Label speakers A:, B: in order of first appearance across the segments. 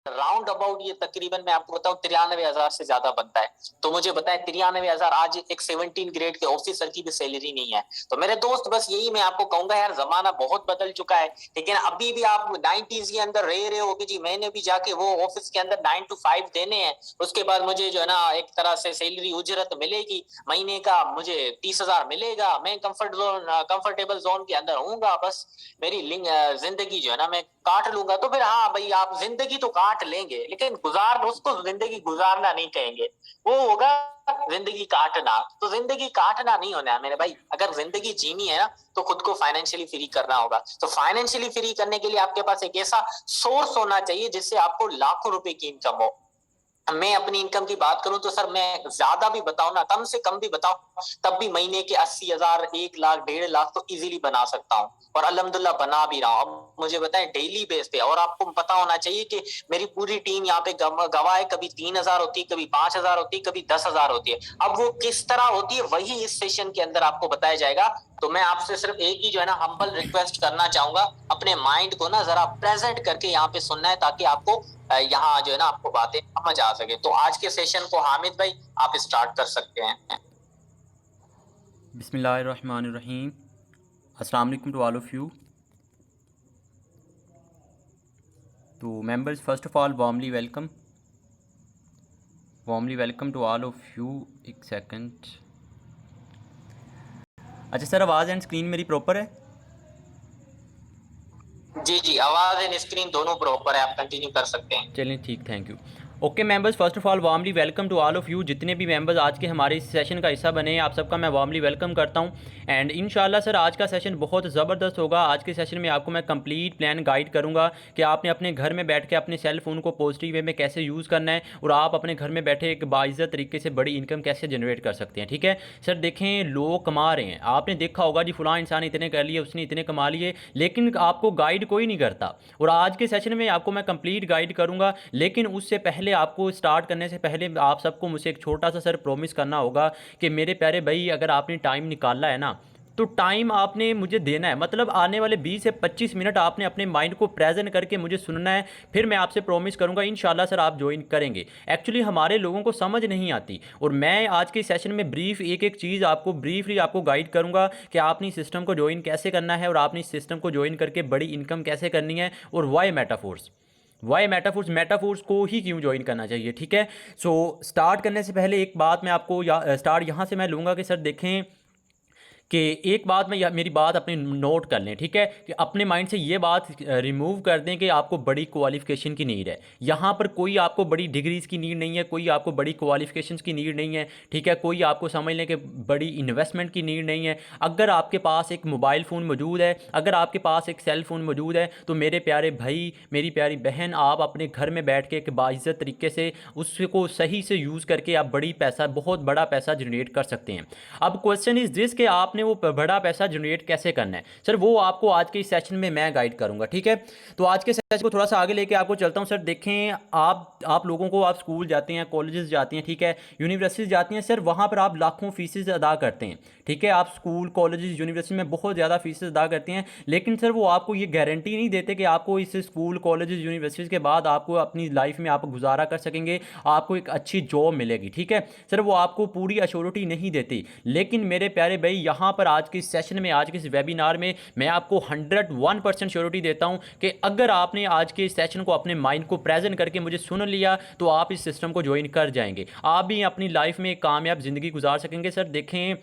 A: Round about ये तकरीबन मैं आपको बताऊं 93,000 से ज्यादा बनता है। तो मुझे बताए 93,000 आज एक 17 ग्रेड के ऑफिसर की भी सैलरी नहीं है। तो मेरे दोस्त बस यही मैं आपको कहूंगा यार, जमाना बहुत बदल चुका है, लेकिन अभी भी आप 90s के अंदर रह रहे हो कि जी मैंने भी जाके वो ऑफिस के अंदर 9 to 5 देने हैं, उसके बाद मुझे जो है ना एक तरह से सैलरी उजरत मिलेगी, महीने का मुझे 30,000 मिलेगा, मैं कंफर्टेबल जोन के अंदर हूंगा, बस मेरी जिंदगी जो है ना मैं काट लूंगा। तो फिर हाँ भाई, आप जिंदगी तो काट लेंगे लेकिन गुजार उसको जिंदगी गुजारना नहीं कहेंगे, वो होगा जिंदगी काटना। तो जिंदगी काटना नहीं होना है मेरे भाई, अगर जिंदगी जीनी है ना तो खुद को फाइनेंशियली फ्री करना होगा। तो फाइनेंशियली फ्री करने के लिए आपके पास एक ऐसा सोर्स होना चाहिए जिससे आपको लाखों रुपए की इनकम हो। मैं अपनी इनकम की बात करूं तो सर, मैं ज्यादा भी बताऊं ना, कम से कम भी बताऊं, तब भी महीने के 80,000, 1 लाख, 1.5 लाख तो इजीली बना सकता हूं, और अल्हम्दुलिल्लाह बना भी रहा हूं। अब मुझे बताएं डेली बेस पे, और आपको पता होना चाहिए कि मेरी पूरी टीम यहाँ पे गवाह है, कभी 3,000 होती है, कभी 5,000 होती है, कभी 10,000 होती है। अब वो किस तरह होती है वही इस सेशन के अंदर आपको बताया जाएगा। तो मैं आपसे सिर्फ एक ही जो है ना हम्बल रिक्वेस्ट करना चाहूंगा, अपने माइंड को ना जरा प्रेजेंट करके यहाँ पे सुनना है, ताकि आपको यहाँ जो है ना आपको बातें समझ आ सके। तो आज के सेशन को हामिद भाई आप स्टार्ट कर सकते हैं।
B: बिस्मिल्लाहिर्रहमानिर्रहीम। अस्सलाम वालेकुम टू ऑल ऑफ़ यू। तो members, first of all warmly welcome to all of you. एक सेकंड। अच्छा सर, आवाज़ एंड स्क्रीन मेरी प्रॉपर है?
A: जी जी, आवाज एंड स्क्रीन दोनों प्रॉपर है, आप कंटिन्यू कर सकते हैं।
B: चलें ठीक, thank you. Okay members, first of all warmly welcome to all of you. जितने भी मेंबर्स आज के हमारे इस सेशन का हिस्सा बने हैं, आप सबका मैं वार्मली वेलकम करता हूं। एंड इंशाल्लाह सर आज का सेशन बहुत ज़बरदस्त होगा। आज के सेशन में आपको मैं कंप्लीट प्लान गाइड करूंगा कि आपने अपने घर में बैठ के अपने सेल फ़ोन को पॉजिटिव वे में कैसे यूज़ करना है, और आप अपने घर में बैठे एक बाइज़्ज़त तरीके से बड़ी इनकम कैसे जनरेट कर सकते हैं। ठीक है सर, देखें लोग कमा रहे हैं, आपने देखा होगा जी फलां इंसान इतने कर लिए, उसने इतने कमा लिए, लेकिन आपको गाइड कोई नहीं करता। और आज के सेशन में आपको मैं कंप्लीट गाइड करूंगा, लेकिन उससे पहले आपको स्टार्ट करने से पहले आप सबको मुझसे एक छोटा सा सर प्रॉमिस करना होगा कि मेरे प्यारे भाई, अगर आपने टाइम निकाला है ना, तो टाइम आपने मुझे देना है। मतलब आने वाले 20 से 25 मिनट आपने अपने माइंड को प्रेजेंट करके मुझे सुनना है। फिर मैं आपसे प्रॉमिस करूंगा इंशाल्लाह सर आप ज्वाइन करेंगे। एक्चुअली हमारे लोगों को समझ नहीं आती, और मैं आज के सेशन में ब्रीफ एक एक चीज़ आपको ब्रीफली आपको गाइड करूंगा कि आपने सिस्टम को ज्वाइन कैसे करना है, और आपने इस सिस्टम को ज्वाइन करके बड़ी इनकम कैसे करनी है, और वाई मेटाफोर्स को ही क्यों ज्वाइन करना चाहिए। ठीक है, सो स्टार्ट करने से पहले एक बात मैं आपको स्टार्ट यहाँ से मैं लूँगा कि सर देखें कि एक बात में मेरी बात अपनी नोट कर लें। ठीक है, कि अपने माइंड से ये बात रिमूव कर दें कि आपको बड़ी क्वालिफिकेशन की नीड है। यहाँ पर कोई आपको बड़ी डिग्रीज़ की नीड नहीं है, कोई आपको बड़ी क्वालिफिकेशंस की नीड नहीं है। ठीक है, कोई आपको समझ लें कि बड़ी इन्वेस्टमेंट की नीड नहीं है। अगर आपके पास एक मोबाइल फ़ोन मौजूद है, अगर आपके पास एक सेल फ़ोन मौजूद है, तो मेरे प्यारे भाई, मेरी प्यारी बहन, आप अपने घर में बैठ के एक बाइज़्ज़त तरीके से उसको सही से यूज़ करके आप बहुत बड़ा पैसा जनरेट कर सकते हैं। अब क्वेश्चन इज दिस कि आपने वो बड़ा पैसा जनरेट कैसे करना है। सर वो आपको आज के इस सेशन में मैं गाइड करूंगा। ठीक है, तो आज के सेशन को थोड़ा सा आगे लेके आपको चलता हूं। सर देखें, आप लोगों को, आप स्कूल जाते हैं, कॉलेजेस जाते हैं, ठीक है, यूनिवर्सिटीज जाती हैं, सर वहाँ पर आप लाखों फीसेज अदा करते हैं। ठीक है, आप स्कूल कॉलेजेस यूनिवर्सिटी में बहुत ज़्यादा फीसेज अदा करते हैं, लेकिन सर वो आपको ये गारंटी नहीं देते कि आपको इस स्कूल कॉलेजेस यूनिवर्सिटीज़ के बाद आपको अपनी लाइफ में आप गुजारा कर सकेंगे, आपको एक अच्छी जॉब मिलेगी। ठीक है सर, वो आपको पूरी अश्योरिटी नहीं देती। लेकिन मेरे प्यारे भाई, यहाँ पर आज के सेशन में, आज के इस वेबिनार में मैं आपको 101% श्योरिटी देता हूँ कि अगर आपने आज के सेशन को अपने माइंड को प्रेजेंट करके मुझे सुन लिया, तो आप इस सिस्टम को ज्वाइन कर जाएंगे, आप भी अपनी लाइफ में कामयाब ज़िंदगी गुजार सकेंगे। सर देखें,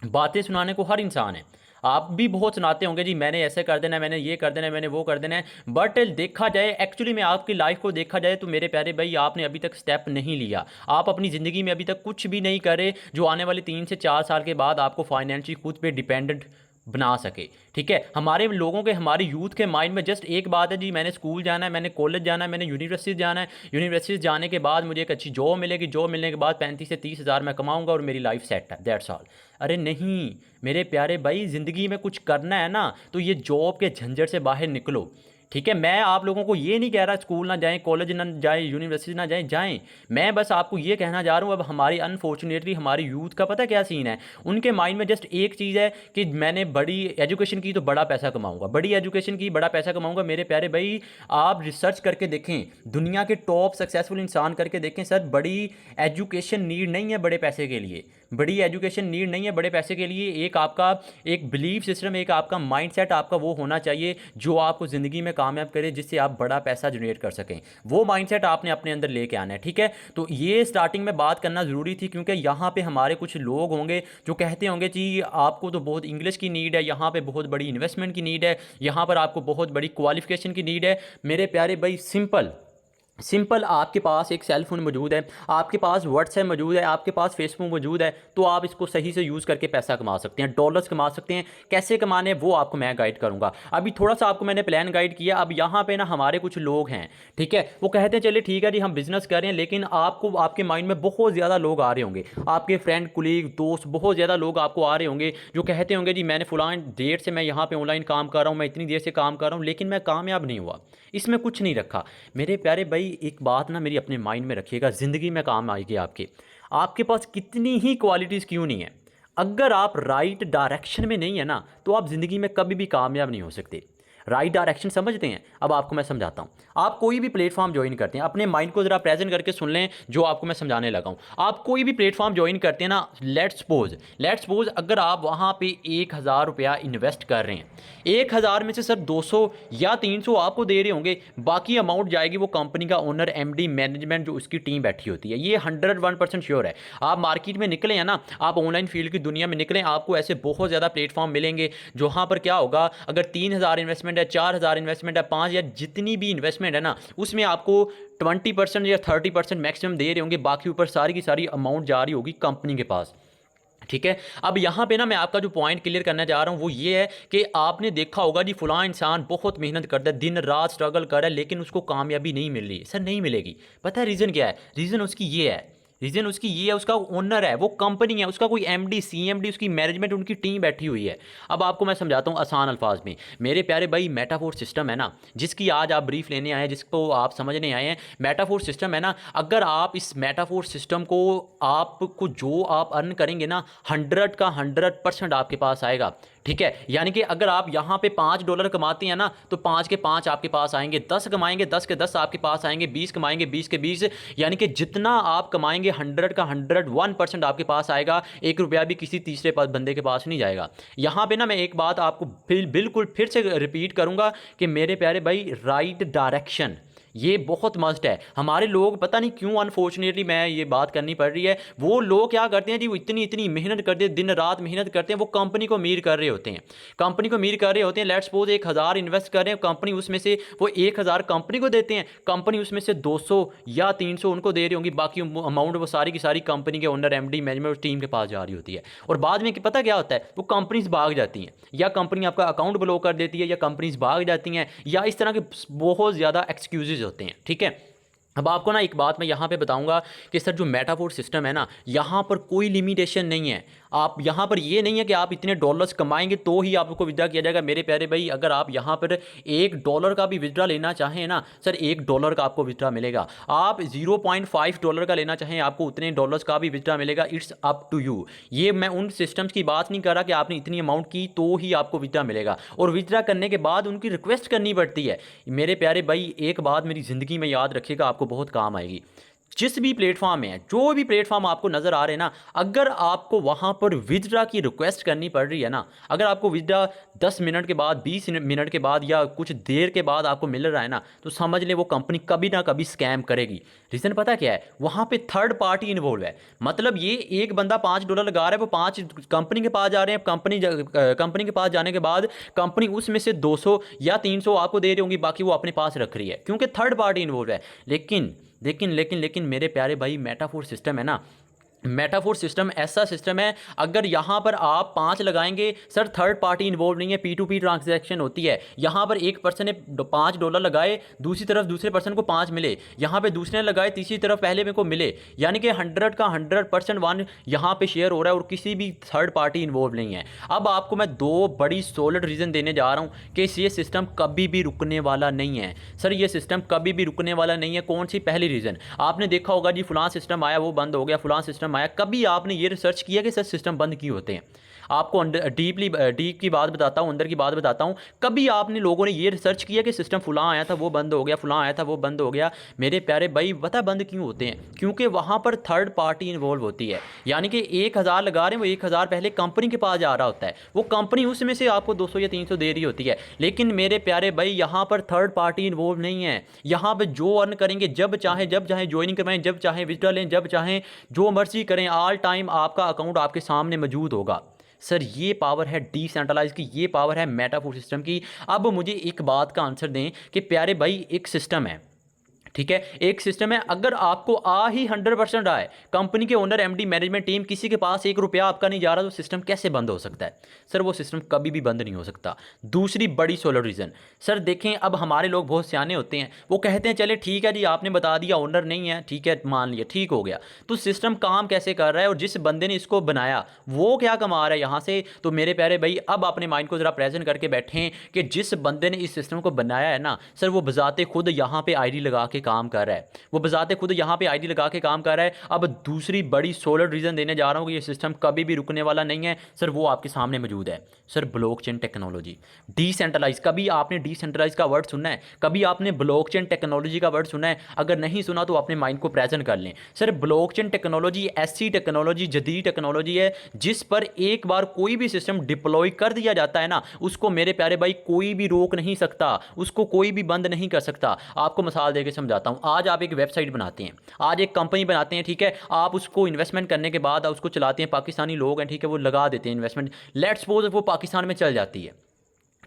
B: बातें सुनाने को हर इंसान है, आप भी बहुत सुनाते होंगे जी मैंने ऐसे कर देना है, मैंने ये कर देना है, मैंने वो कर देना है, बट देखा जाए, एक्चुअली में आपकी लाइफ को देखा जाए, तो मेरे प्यारे भाई आपने अभी तक स्टेप नहीं लिया। आप अपनी ज़िंदगी में अभी तक कुछ भी नहीं करे जो आने वाले 3 से 4 साल के बाद आपको फाइनेंशियली खुद पे डिपेंडेंट बना सके। ठीक है, हमारे लोगों के, हमारे यूथ के माइंड में जस्ट एक बात है जी, मैंने स्कूल जाना है, मैंने कॉलेज जाना है, मैंने यूनिवर्सिटी जाना है, यूनिवर्सिटी जाने के बाद मुझे एक अच्छी जॉब मिलेगी, जॉब मिलने के बाद 35 से 30 हज़ार मैं कमाऊंगा और मेरी लाइफ सेट है, दैट्स ऑल। अरे नहीं मेरे प्यारे भाई, ज़िंदगी में कुछ करना है ना, तो ये जॉब के झंझट से बाहर निकलो। ठीक है, मैं आप लोगों को ये नहीं कह रहा स्कूल ना जाएं, कॉलेज ना जाएं, यूनिवर्सिटी ना जाएं, जाएं। मैं बस आपको ये कहना चाह रहा हूँ, अब हमारी अनफॉर्चुनेटली हमारी यूथ का पता क्या सीन है, उनके माइंड में जस्ट एक चीज़ है कि मैंने बड़ी एजुकेशन की तो बड़ा पैसा कमाऊंगा, बड़ी एजुकेशन की बड़ा पैसा कमाऊंगा। मेरे प्यारे भाई, आप रिसर्च करके देखें, दुनिया के टॉप सक्सेसफुल इंसान करके देखें सर, बड़ी एजुकेशन नीड नहीं है बड़े पैसे के लिए, बड़ी एजुकेशन नीड नहीं है बड़े पैसे के लिए। एक आपका एक बिलीफ सिस्टम, एक आपका माइंडसेट आपका वो होना चाहिए जो आपको ज़िंदगी में कामयाब करे, जिससे आप बड़ा पैसा जनरेट कर सकें। वो माइंडसेट आपने अपने अंदर लेके आना है, ठीक है। तो ये स्टार्टिंग में बात करना ज़रूरी थी, क्योंकि यहाँ पे हमारे कुछ लोग होंगे जो कहते होंगे जी आपको तो बहुत इंग्लिश की नीड है, यहाँ पे बहुत बड़ी इन्वेस्टमेंट की नीड है, यहाँ पर आपको बहुत बड़ी क्वालिफिकेशन की नीड है। मेरे प्यारे भाई, सिंपल सिंपल, आपके पास एक सेल फोन मौजूद है, आपके पास व्हाट्सएप मौजूद है, आपके पास फेसबुक मौजूद है, तो आप इसको सही से यूज़ करके पैसा कमा सकते हैं, डॉलर्स कमा सकते हैं। कैसे कमाने वो आपको मैं गाइड करूंगा। अभी थोड़ा सा आपको मैंने प्लान गाइड किया। अब यहाँ पे ना हमारे कुछ लोग हैं, ठीक है, वो कहते हैं चलिए ठीक है जी हम बिजनेस कर रहे हैं, लेकिन आपको आपके माइंड में बहुत ज़्यादा लोग आ रहे होंगे, आपके फ्रेंड कुलीग दोस्त बहुत ज़्यादा लोग आपको आ रहे होंगे जो कहते होंगे जी मैंने फलां डेट से मैं यहाँ पे ऑनलाइन काम कर रहा हूँ, मैं इतनी देर से काम कर रहा हूँ, लेकिन मैं कामयाब नहीं हुआ, इसमें कुछ नहीं रखा। मेरे प्यारे भाई, एक बात ना मेरी अपने माइंड में रखिएगा, ज़िंदगी में काम आएगी आपके, आपके पास कितनी ही क्वालिटीज़ क्यों नहीं है, अगर आप राइट डायरेक्शन में नहीं है ना, तो आप ज़िंदगी में कभी भी कामयाब नहीं हो सकते। राइट डायरेक्शन समझते हैं? अब आपको मैं समझाता हूँ। आप कोई भी प्लेटफॉर्म ज्वाइन करते हैं, अपने माइंड को ज़रा प्रेजेंट करके सुन लें जो आपको मैं समझाने लगा हूँ। आप कोई भी प्लेटफॉर्म ज्वाइन करते हैं ना, लेट्स सपोज अगर आप वहाँ पे 1,000 रुपया इन्वेस्ट कर रहे हैं, 1,000 में से सर 200 या 300 आपको दे रहे होंगे, बाकी अमाउंट जाएगी वो कंपनी का ओनर, एमडी, मैनेजमेंट जो उसकी टीम बैठी होती है। ये 101% श्योर है। आप मार्केट में निकले हैं ना, आप ऑनलाइन फील्ड की दुनिया में निकलें, आपको ऐसे बहुत ज़्यादा प्लेटफॉर्म मिलेंगे जहाँ पर क्या होगा, अगर 3,000 इन्वेस्टमेंट है, 4,000 इन्वेस्टमेंट है, 5 या जितनी भी इन्वेस्टमेंट है ना, उसमें आपको 20% या 30% मैक्सिमम दे रहे होंगे, बाकी ऊपर सारी की सारी अमाउंट जा रही होगी कंपनी के पास, ठीक है। अब यहाँ पे ना मैं आपका जो पॉइंट क्लियर करना चाह रहा हूँ वो ये है कि आपने देखा होगा जी फलां इंसान बहुत मेहनत करता है, दिन रात स्ट्रगल कर रहा है, लेकिन उसको कामयाबी नहीं मिल रही। सर नहीं मिलेगी, पता है रीज़न क्या है? रीज़न उसकी ये है, रीज़न उसकी ये है, उसका ओनर है, वो कंपनी है, उसका कोई एमडी, सीएमडी, उसकी मैनेजमेंट, उनकी टीम बैठी हुई है। अब आपको मैं समझाता हूँ आसान अल्फाज में। मेरे प्यारे भाई, मेटाफोर सिस्टम है ना, जिसकी आज आप ब्रीफ लेने आए हैं, जिसको आप समझने आए हैं, मेटाफोर सिस्टम है ना, अगर आप इस मेटाफोर सिस्टम को, आपको जो आप अर्न करेंगे ना, 100 का 100% आपके पास आएगा, ठीक है। यानी कि अगर आप यहाँ पे $5 कमाते हैं ना, तो 5 के 5 आपके पास आएंगे, 10 कमाएंगे 10 के 10 आपके पास आएंगे, 20 कमाएंगे 20 के 20, यानी कि जितना आप कमाएंगे 100 का 101% आपके पास आएगा। 1 रुपया भी किसी तीसरे बंदे के पास नहीं जाएगा। यहाँ पे ना मैं एक बात आपको बिल्कुल फिर से रिपीट करूँगा कि मेरे प्यारे भाई, राइट डायरेक्शन ये बहुत मस्ट है। हमारे लोग पता नहीं क्यों, अनफॉर्चुनेटली मैं ये बात करनी पड़ रही है, वो लोग क्या करते हैं जी, वो इतनी इतनी मेहनत करते हैं, दिन रात मेहनत करते हैं, वो कंपनी को अमीर कर रहे होते हैं, कंपनी को अमीर कर रहे होते हैं। लेट्स सपोज 1,000 इन्वेस्ट कर रहे हैं, कंपनी उसमें से वो 1,000 कंपनी को देते हैं, कंपनी उसमें से 200 या 300 उनको दे रही होंगी, बाकी अमाउंट वो सारी की सारी कंपनी के ओनर, एमडी, मैनेजमेंट टीम के पास जा रही होती है। और बाद में पता क्या होता है, वो कंपनीज भाग जाती हैं, या कंपनी आपका अकाउंट ब्लॉक कर देती है, या कंपनीज भाग जाती हैं, या इस तरह के बहुत ज़्यादा एक्सक्यूजेज होते हैं, ठीक है। अब आपको ना एक बात मैं यहाँ पे बताऊँगा कि सर जो मेटाफोर सिस्टम है ना, यहाँ पर कोई लिमिटेशन नहीं है। आप यहाँ पर ये नहीं है कि आप इतने डॉलर्स कमाएंगे तो ही आपको विड्रा किया जाएगा। मेरे प्यारे भाई, अगर आप यहाँ पर $1 का भी विड्रा लेना चाहें ना सर, $1 का आपको विड्रा मिलेगा। आप $0.5 का लेना चाहें, आपको उतने डॉलर्स का भी विड्रा मिलेगा। It's up to you. ये मैं उन सिस्टम्स की बात नहीं कर रहा कि आपने इतनी अमाउंट की तो ही आपको विड्रा मिलेगा, और विड्रा करने के बाद उनकी रिक्वेस्ट करनी पड़ती है। मेरे प्यारे भाई, एक बात मेरी ज़िंदगी में याद रखिएगा, आपको बहुत काम आएगी। जिस भी प्लेटफॉर्म में है, जो भी प्लेटफॉर्म आपको नज़र आ रहे हैं ना, अगर आपको वहाँ पर विड्रा की रिक्वेस्ट करनी पड़ रही है ना, अगर आपको विड्रा 10 मिनट के बाद, 20 मिनट के बाद, या कुछ देर के बाद आपको मिल रहा है ना, तो समझ लें वो कंपनी कभी ना कभी स्कैम करेगी। रीज़न पता क्या है? वहाँ पे थर्ड पार्टी इन्वॉल्व है। मतलब ये एक बंदा $5 लगा रहा है, वो 5 कंपनी के पास जा रहे हैं, कंपनी के पास जाने के बाद कंपनी उसमें से 200 या 300 आपको दे रही होंगी, बाकी वो अपने पास रख रही है, क्योंकि थर्ड पार्टी इन्वॉल्व है। लेकिन लेकिन लेकिन लेकिन मेरे प्यारे भाई, मेटाफोर सिस्टम है ना, मेटाफोर्स सिस्टम ऐसा सिस्टम है, अगर यहाँ पर आप 5 लगाएंगे सर, थर्ड पार्टी इन्वॉल्व नहीं है, P2P ट्रांजैक्शन होती है। यहाँ पर एक पर्सन ने $5 लगाए, दूसरी तरफ दूसरे पर्सन को 5 मिले, यहाँ पे दूसरे ने लगाए, तीसरी तरफ पहले मेरे को मिले, यानी कि 100 का 100% वन यहाँ पे शेयर हो रहा है और किसी भी थर्ड पार्टी इन्वॉल्व नहीं है। अब आपको मैं 2 बड़ी सॉलिड रीज़न देने जा रहा हूँ कि ये सिस्टम कभी भी रुकने वाला नहीं है। सर ये सिस्टम कभी भी रुकने वाला नहीं है। कौन सी? पहली रीज़न, आपने देखा होगा जी फलां सिस्टम आया वो बंद हो गया, फलां सिस्टम आया। कभी आपने ये रिसर्च किया कि सर सिस्टम बंद क्यों होते हैं? आपको डीप की बात बताता हूँ, अंदर की बात बताता हूँ। कभी आपने लोगों ने ये रिसर्च किया कि सिस्टम फलां आया था वो बंद हो गया, फलां आया था वो बंद हो गया? मेरे प्यारे भाई, पता बंद क्यों होते हैं? क्योंकि वहाँ पर थर्ड पार्टी इन्वॉल्व होती है। यानी कि 1000 लगा रहे हैं, वो 1000 पहले कंपनी के पास जा रहा होता है, वो कंपनी उसमें से आपको 200 या 300 दे रही होती है। लेकिन मेरे प्यारे भाई, यहाँ पर थर्ड पार्टी इन्वॉल्व नहीं है। यहाँ पर जो अर्न करेंगे, जब चाहें ज्वाइनिंग करवाएं, जब चाहें विड्रॉ लें, जब चाहें जो मर्जी करें, ऑल टाइम आपका अकाउंट आपके सामने मौजूद होगा। सर ये पावर है डिसेंट्रलाइज की, ये पावर है मेटाफोर्स सिस्टम की। अब मुझे एक बात का आंसर दें कि प्यारे भाई, एक सिस्टम है, ठीक है, एक सिस्टम है, अगर आपको आ ही 100% आए, कंपनी के ओनर, एमडी, मैनेजमेंट टीम, किसी के पास 1 रुपया आपका नहीं जा रहा, तो सिस्टम कैसे बंद हो सकता है? सर वो सिस्टम कभी भी बंद नहीं हो सकता। दूसरी बड़ी सोलर रीज़न, सर देखें, अब हमारे लोग बहुत सियाने होते हैं, वो कहते हैं चले ठीक है जी, आपने बता दिया ओनर नहीं है, ठीक है मान लिया, ठीक हो गया, तो सिस्टम काम कैसे कर रहा है और जिस बंदे ने इसको बनाया वो क्या कमा रहा है यहाँ से? तो मेरे प्यारे भाई, अब अपने माइंड को ज़रा प्रेजेंट करके बैठें कि जिस बंदे ने इस सिस्टम को बनाया है ना सर, वो बजाते खुद यहाँ पे आईडी लगा के काम कर रहा है, वो बजाते खुद यहाँ पे आईडी लगा के काम कर रहा है। अब दूसरी बड़ी सोलर रीज़न देने जा रहा हूँ कि ये सिस्टम कभी भी रुकने वाला नहीं है सर, वो आपके सामने मौजूद है। सर ब्लॉकचेन टेक्नोलॉजी, डिसेंट्रलाइज, कभी आपने डिसेंट्रलाइज का वर्ड सुना है? कभी आपने ब्लॉकचेन टेक्नोलॉजी का वर्ड सुना है? अगर नहीं सुना तो अपने माइंड को प्रेजेंट कर लें। सर ब्लॉकचेन टेक्नोलॉजी ऐसी टेक्नोलॉजी, जदीद टेक्नोलॉजी है, जिस पर एक बार कोई भी सिस्टम डिप्लॉय कर दिया जाता है ना, उसको मेरे प्यारे भाई कोई भी रोक नहीं सकता, उसको कोई भी बंद नहीं कर सकता। आपको मिसाल देकर समझाता हूँ। आज आप एक वेबसाइट बनाते हैं, आज एक कंपनी बनाते हैं, ठीक है, आप उसको इन्वेस्टमेंट करने के बाद उसको चलाते हैं, पाकिस्तानी लोग हैं, ठीक है, वो लगा देते हैं इन्वेस्टमेंट, लेट्स सपोज वो पाकिस्तान में चल जाती है,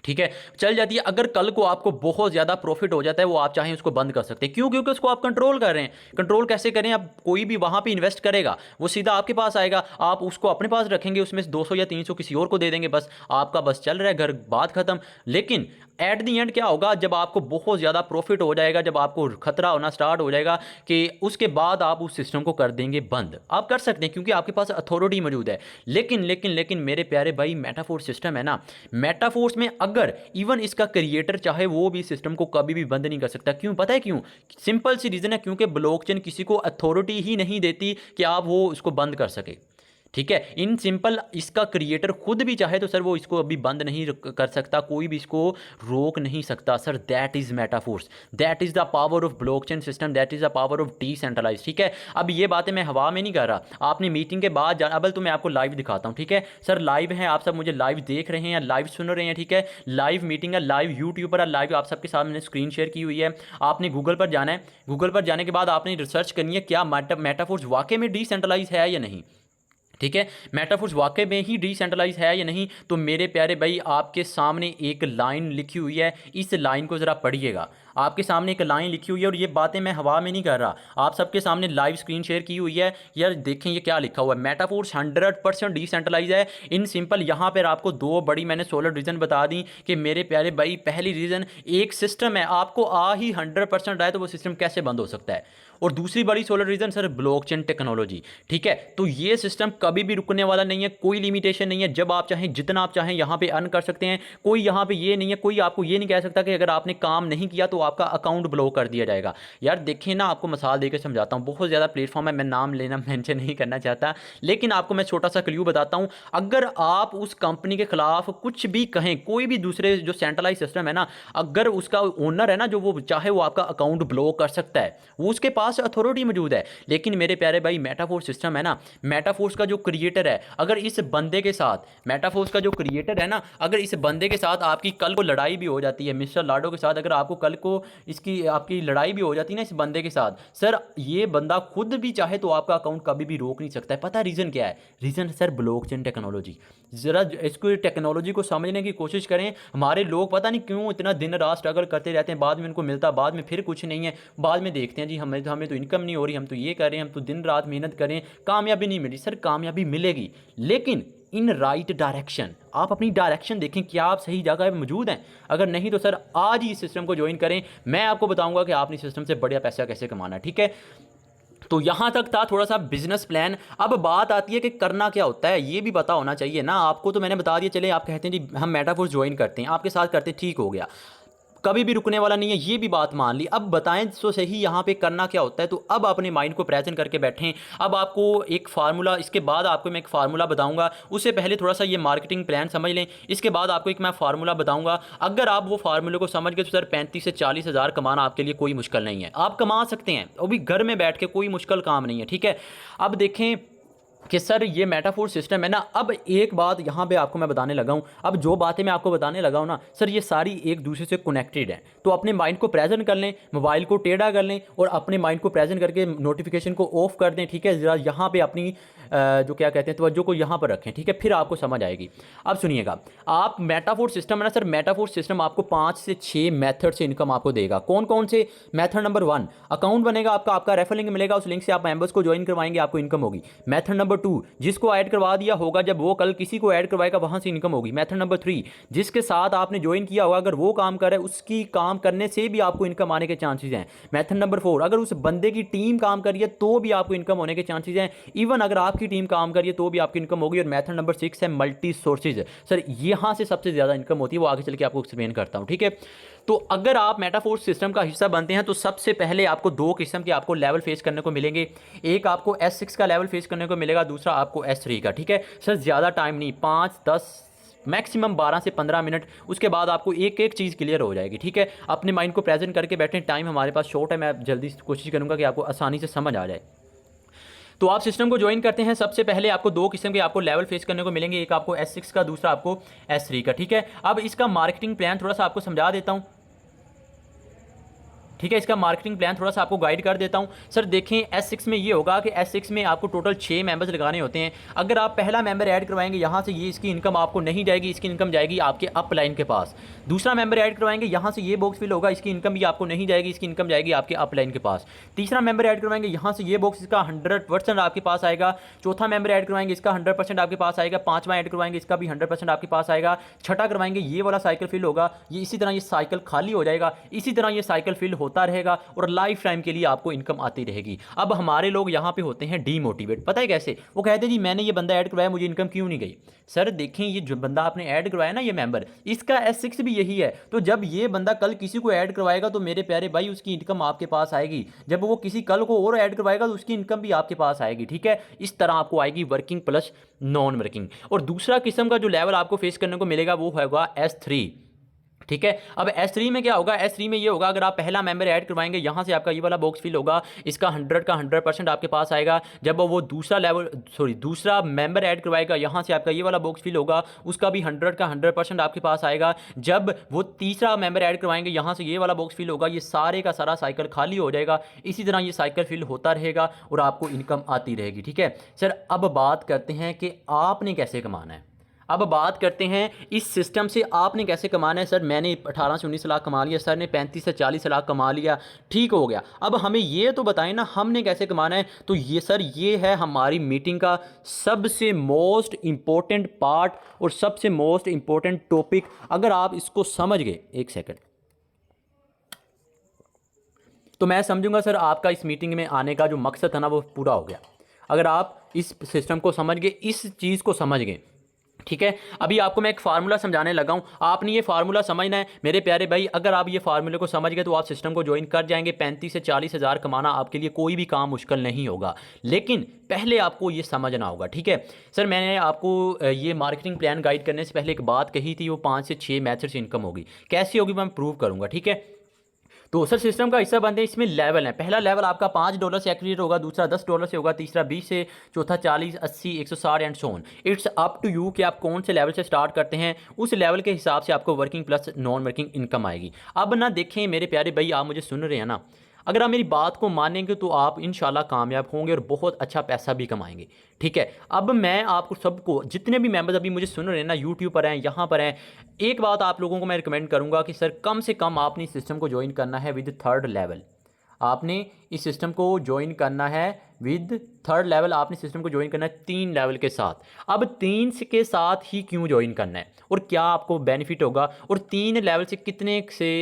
B: ठीक है, चल जाती है। अगर कल को आपको बहुत ज़्यादा प्रॉफिट हो जाता है, वो आप चाहें उसको बंद कर सकते हैं। क्यों? क्योंकि उसको आप कंट्रोल कर रहे हैं। कंट्रोल कैसे करें? अब कोई भी वहाँ पे इन्वेस्ट करेगा, वो सीधा आपके पास आएगा, आप उसको अपने पास रखेंगे, उसमें 200 या 300 किसी और को दे देंगे, बस आपका बस चल रहा है घर, बात खत्म। लेकिन एट दी एंड क्या होगा? जब आपको बहुत ज़्यादा प्रॉफिट हो जाएगा, जब आपको खतरा होना स्टार्ट हो जाएगा, कि उसके बाद आप उस सिस्टम को कर देंगे बंद। आप कर सकते हैं क्योंकि आपके पास अथॉरिटी मौजूद है। लेकिन मेरे प्यारे भाई, मेटाफोर्स सिस्टम है ना, मेटाफोर्स में अगर इवन इसका क्रिएटर चाहे, वो भी सिस्टम को कभी भी बंद नहीं कर सकता। क्यों? पता है क्यों? सिंपल सी रीज़न है, क्योंकि ब्लॉकचेन किसी को अथॉरिटी ही नहीं देती कि आप वो उसको बंद कर सके। ठीक है, इन सिंपल, इसका क्रिएटर खुद भी चाहे तो सर वो इसको अभी बंद नहीं कर सकता, कोई भी इसको रोक नहीं सकता। Sir that is Metaforce, that is the power of blockchain system, that is the power of decentralize. ठीक है, अब ये बातें मैं हवा में नहीं कर रहा, आपने मीटिंग के बाद जाना। अब तो मैं आपको लाइव दिखाता हूँ, ठीक है सर, लाइव है, आप सब मुझे लाइव देख रहे हैं या लाइव सुन रहे हैं, ठीक है, लाइव मीटिंग है, लाइव यूट्यूब पर, लाइव आप सबके साथ मैंने स्क्रीन शेयर की हुई है। आपने गूगल पर जाना है, गूगल पर जाने के बाद आपने रिसर्च करनी है क्या मेटाफोर्स वाकई में डिसेंट्रलाइज है या नहीं। ठीक है, मेटाफोर्स वाकई में ही डिसेंट्रलाइज है या नहीं। तो मेरे प्यारे भाई, आपके सामने एक लाइन लिखी हुई है, इस लाइन को ज़रा पढ़िएगा। आपके सामने एक लाइन लिखी हुई है और ये बातें मैं हवा में नहीं कर रहा, आप सबके सामने लाइव स्क्रीन शेयर की हुई है। यार देखें ये क्या लिखा हुआ है, मेटाफोर्स 100% डिसेंट्रलाइज है। इन सिंपल यहाँ पर आपको 2 बड़ी मैंने सोलर रीज़न बता दी कि मेरे प्यारे भाई, पहली रीज़न, एक सिस्टम है, आपको आ ही 100% आए तो वो सिस्टम कैसे बंद हो सकता है। और दूसरी बड़ी solar reason sir, blockchain technology. ठीक है, तो ये सिस्टम कभी भी रुकने वाला नहीं है, कोई लिमिटेशन नहीं है, जब आप चाहें जितना आप चाहें यहाँ पे अर्न कर सकते हैं। कोई यहाँ पे ये नहीं है, कोई आपको ये नहीं कह सकता कि अगर आपने काम नहीं किया तो आपका अकाउंट ब्लॉक कर दिया जाएगा। यार देखें ना, आपको मिसाल देकर समझाता हूँ, बहुत ज़्यादा प्लेटफॉर्म है, मैं नाम लेना मेंशन नहीं करना चाहता, लेकिन आपको मैं छोटा सा क्लू बताता हूँ। अगर आप उस कंपनी के खिलाफ कुछ भी कहें, कोई भी दूसरे जो सेंट्रलाइज सिस्टम है ना, अगर उसका ओनर है ना, जो वो चाहे वो आपका अकाउंट ब्लॉक कर सकता है, वो उसके पास अथॉरिटी मौजूद है। लेकिन मेरे प्यारे भाई, मेटाफोर्स सिस्टम है ना, मेटाफोर्स का जो क्रिएटर है, अगर इस बंदे के साथ, मेटाफोर्स का जो क्रिएटर है ना, अगर इस बंदे के साथ आपकी कल को लड़ाई भी हो जाती है, मिस्टर लाडो के साथ अगर आपको कल को इसकी आपकी लड़ाई भी हो जाती है ना इस बंदे के साथ, सर ये बंदा खुद भी चाहे तो आपका अकाउंट कभी भी रोक नहीं सकता है। पता है रीज़न क्या है? Reason sir blockchain technology. ज़रा इसको टेक्नोलॉजी को समझने की कोशिश करें। हमारे लोग पता नहीं क्यों इतना दिन रात स्ट्रगल करते रहते हैं, बाद में उनको मिलता, बाद में फिर कुछ नहीं है, बाद में देखते हैं जी हमें तो इनकम नहीं हो रही, हम तो ये कर रहे हैं, हम तो दिन रात मेहनत करें, कामयाबी नहीं मिली। सर कामयाबी मिलेगी, लेकिन इन राइट डायरेक्शन। आप अपनी डायरेक्शन देखें, क्या आप सही जगह पे मौजूद हैं? अगर नहीं तो सर आज ही इस सिस्टम को ज्वाइन करें, मैं आपको बताऊंगा कि आपने सिस्टम से बढ़िया पैसा कैसे कमाना है। ठीक है, तो यहाँ तक था थोड़ा सा बिजनेस प्लान। अब बात आती है कि करना क्या होता है, ये भी पता होना चाहिए ना आपको। तो मैंने बता दिया, चले आप कहते हैं जी हम मेटाफोर्स ज्वाइन करते हैं, आपके साथ करते, ठीक हो गया, कभी भी रुकने वाला नहीं है, ये भी बात मान ली। अब बताएं तो सही यहाँ पे करना क्या होता है। तो अब अपने माइंड को प्रेजेंट करके बैठें। अब आपको एक फार्मूला, इसके बाद आपको मैं एक फार्मूला बताऊंगा, उससे पहले थोड़ा सा ये मार्केटिंग प्लान समझ लें। इसके बाद आपको एक मैं फार्मूला बताऊंगा, अगर आप वो फार्मूले को समझ गए तो सर 35 से 40 हज़ार कमाना आपके लिए कोई मुश्किल नहीं है, आप कमा सकते हैं, वो भी घर में बैठ के, कोई मुश्किल काम नहीं है। ठीक है, अब देखें कि सर ये मेटाफोर सिस्टम है ना। अब एक बात यहाँ पे आपको मैं बताने लगा हूँ, अब जो बातें मैं आपको बताने लगा हूँ ना सर, ये सारी एक दूसरे से कनेक्टेड है। तो अपने माइंड को प्रेजेंट कर लें, मोबाइल को टेढ़ा कर लें और अपने माइंड को प्रेजेंट करके नोटिफिकेशन को ऑफ कर दें। ठीक है, ज़रा यहाँ पे अपनी जो क्या कहते हैं तवज्जो को यहाँ पर रखें। ठीक है, फिर आपको समझ आएगी। अब सुनिएगा, आप मेटाफोर सिस्टम है ना सर, मेटाफोर सिस्टम आपको 5 से 6 मेथड से इनकम आपको देगा। कौन कौन से? मेथड नंबर 1, अकाउंट बनेगा आपका, आपका रेफर लिंक मिलेगा, उस लिंक से आप मेंबर्स को ज्वाइन करवाएंगे, आपको इनकम होगी। मेथड नंबर 2, जिसको ऐड करवा दिया होगा, जब वो कल किसी को ऐड करवाएगा वहां से इनकम होगी। मेथड नंबर 3, जिसके साथ आपने ज्वाइन किया होगा, अगर वो काम करे, उसकी काम करने से भी आपको इनकम आने के चांसेस हैं। मेथड नंबर 4, अगर उस बंदे की टीम काम करिए तो भी आपको इनकम होने के चांसेस हैं। इवन अगर आपकी टीम काम करिए तो भी आपकी इनकम होगी। और मेथड नंबर 6 है मल्टी सोर्सेज। सर यहां से सबसे ज्यादा इनकम होती है, वो आगे चल के आपको एक्सप्लेन करता हूं। ठीक है, तो अगर आप मेटाफोर सिस्टम का हिस्सा बनते हैं तो सबसे पहले आपको 2 किस्म के आपको लेवल फेस करने को मिलेंगे। एक आपको S6 का लेवल फेस करने को मिलेगा, दूसरा आपको S3 का। ठीक है सर, ज़्यादा टाइम नहीं, 5, 10, मैक्सिमम 12 से 15 मिनट, उसके बाद आपको एक एक चीज़ क्लियर हो जाएगी। ठीक है, अपने माइंड को प्रेजेंट करके बैठें, टाइम हमारे पास शॉर्ट है, मैं जल्दी कोशिश करूँगा कि आपको आसानी से समझ आ जाए। तो आप सिस्टम को ज्वाइन करते हैं, सबसे पहले आपको 2 किस्म के आपको लेवल फेस करने को मिलेंगे, एक आपको S6 का, दूसरा आपको S3 का। ठीक है, अब इसका मार्केटिंग प्लान थोड़ा सा आपको समझा देता हूँ। ठीक है, इसका मार्केटिंग प्लान थोड़ा सा आपको गाइड कर देता हूं। सर देखें, S6 में ये होगा कि S6 में आपको टोटल 6 मेंबर्स लगाने होते हैं। अगर आप पहला मेंबर ऐड करवाएंगे, यहाँ से ये इसकी इनकम आपको नहीं जाएगी, इसकी इनकम जाएगी आपके अपलाइन के पास। दूसरा मेंबर ऐड करवाएंगे, यहाँ से ये बॉक्स फिल होगा, इसकी इनकम भी आपको नहीं जाएगी, इसकी इनकम जाएगी आपके अपलाइन के पास। तीसरा मेंबर ऐड करवाएंगे, यहाँ से ये बॉक्स इसका 100% आपके पास आएगा। चौथा मेंबर ऐड करवाएंगे, इसका 100% आपके पास आएगा। पांचवा ऐड करवाएंगे, इसका भी 100% आपके पास आएगा। छठा करवाएंगे, ये वाला साइकिल फिल होगा, ये इसी तरह ये साइकिल खाली हो जाएगा, इसी तरह ये साइकिल फिल होता रहेगा और लाइफ टाइम के लिए आपको इनकम आती रहेगी। अब हमारे लोग यहाँ पे होते हैं डीमोटिवेट, पता है कैसे? वो कहते हैं जी मैंने ये बंदा ऐड करवाया, मुझे इनकम क्यों नहीं गई। सर देखें, ये जो बंदा आपने ऐड करवाया ना, ये मेंबर, इसका S6 भी यही है। तो जब ये बंदा कल किसी को ऐड करवाएगा तो मेरे प्यारे भाई उसकी इनकम आपके पास आएगी। जब वो किसी कल को और ऐड करवाएगा तो उसकी इनकम भी आपके पास आएगी। ठीक है, इस तरह आपको आएगी वर्किंग प्लस नॉन वर्किंग। और दूसरा किस्म का जो लेवल आपको फेस करने को मिलेगा वो होगा S3। ठीक है, अब S3 में क्या होगा? S3 में ये होगा, अगर आप पहला मेंबर ऐड करवाएंगे, यहाँ से आपका ये वाला बॉक्स फिल होगा, इसका 100 का 100% आपके पास आएगा। जब वो दूसरा मेंबर ऐड करवाएगा, यहाँ से आपका ये वाला बॉक्स फिल होगा, उसका भी 100 का 100% आपके पास आएगा। जब वो तीसरा मेंबर ऐड करवाएंगे, यहाँ से ये वाला बॉक्स फिल होगा, ये सारे का सारा साइकिल खाली हो जाएगा। इसी तरह ये साइकिल फिल होता रहेगा और आपको इनकम आती रहेगी। ठीक है सर, अब बात करते हैं कि आपने कैसे कमाना है। अब बात करते हैं इस सिस्टम से आपने कैसे कमाना है। सर मैंने 18 से 19 लाख कमा लिया, सर ने 35 से 40 लाख कमा लिया, ठीक हो गया। अब हमें ये तो बताएं ना हमने कैसे कमाना है। तो ये सर, ये है हमारी मीटिंग का सबसे मोस्ट इंपॉर्टेंट पार्ट और सबसे मोस्ट इंपॉर्टेंट टॉपिक। अगर आप इसको समझ गए, एक सेकंड, तो मैं समझूंगा सर आपका इस मीटिंग में आने का जो मकसद था ना वो पूरा हो गया। अगर आप इस सिस्टम को समझ गए, इस चीज़ को समझ गए। ठीक है, अभी आपको मैं एक फार्मूला समझाने लगा हूं, आपने ये फार्मूला समझना है मेरे प्यारे भाई। अगर आप ये फार्मूले को समझ गए तो आप सिस्टम को ज्वाइन कर जाएंगे। 35 से 40 हज़ार कमाना आपके लिए कोई भी काम मुश्किल नहीं होगा, लेकिन पहले आपको ये समझना होगा। ठीक है सर, मैंने आपको ये मार्केटिंग प्लान गाइड करने से पहले एक बात कही थी, वो 5 से 6 मेथड से इनकम होगी। कैसी होगी मैं प्रूव करूँगा। ठीक है, तो सर सिस्टम का हिस्सा बनते हैं, इसमें लेवल है। पहला लेवल आपका $5 से एक्टिवेट होगा, दूसरा $10 से होगा, तीसरा 20 से, चौथा 40, 80, 160 and so on. It's up to you कि आप कौन से लेवल से स्टार्ट करते हैं, उस लेवल के हिसाब से आपको working plus non working income आएगी। अब ना देखें मेरे प्यारे भाई, आप मुझे सुन रहे हैं ना, अगर आप मेरी बात को मानेंगे तो आप इंशाल्लाह कामयाब होंगे और बहुत अच्छा पैसा भी कमाएंगे। ठीक है, अब मैं आपको सबको, जितने भी मेंबर्स अभी मुझे सुन रहे हैं ना, यूट्यूब पर हैं, यहाँ पर हैं, एक बात आप लोगों को मैं रिकमेंड करूँगा कि सर कम से कम आपने इस सिस्टम को ज्वाइन करना है विद थर्ड लेवल। आपने इस सिस्टम को ज्वाइन करना है विद थर्ड लेवल, आपने सिस्टम को ज्वाइन करना है 3 लेवल के साथ। अब 3 के साथ ही क्यों ज्वाइन करना है और क्या आपको बेनिफिट होगा और 3 लेवल से कितने से